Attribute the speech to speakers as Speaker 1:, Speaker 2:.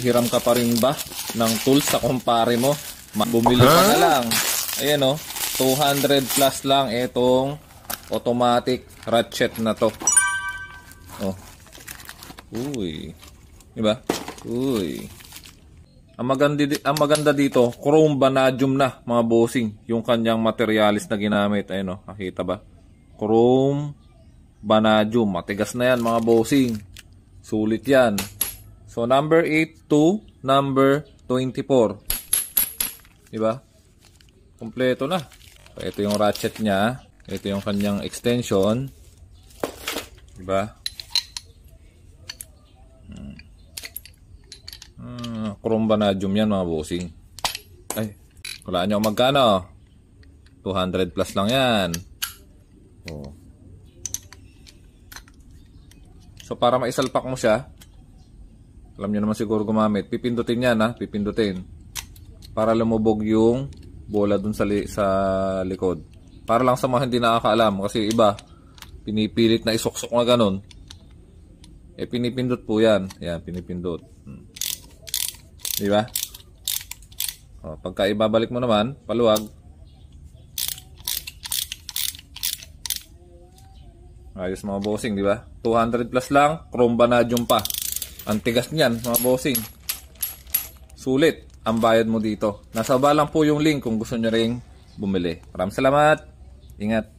Speaker 1: nanghihiram ka pa rin ba ng tools sa kumpare mo? Bumili ka na lang. Ayan o, 200 plus lang itong automatic ratchet na to. Oh. Uy. Diba? Uy. Ang maganda dito, chrome vanadium na mga bossing. Yung kanyang materialis na ginamit. Ayan o, nakita ba? Chrome vanadium. Matigas na yan mga bossing. Sulit yan. So number 8 to number 24. Diba? Kompleto na. Ito yung ratchet niya. Ito yung kanyang extension. Diba? Chrome vanadium yan mga bossing. Ay, wala nyo magkano? 200 plus lang yan. Oh. So para maisalpak mo siya, alam nyo naman siguro gumamit, pipindutin yan ha, pipindutin. Para lumubog yung bola dun sa likod. Para lang sa mga hindi nakakaalam, kasi iba, pinipilit na isuksok na ganun. Eh pinipindot po yan. Yan, pinipindot. Diba? O, pagka ibabalik mo naman, paluwag. Ayos mga bossing, diba? 200 plus lang, chrome vanadium pa. Ang tigas niyan mga bossing. Sulit ang bayad mo dito. Nasa baba lang po yung link kung gusto nyo ring bumili. Maraming salamat. Ingat.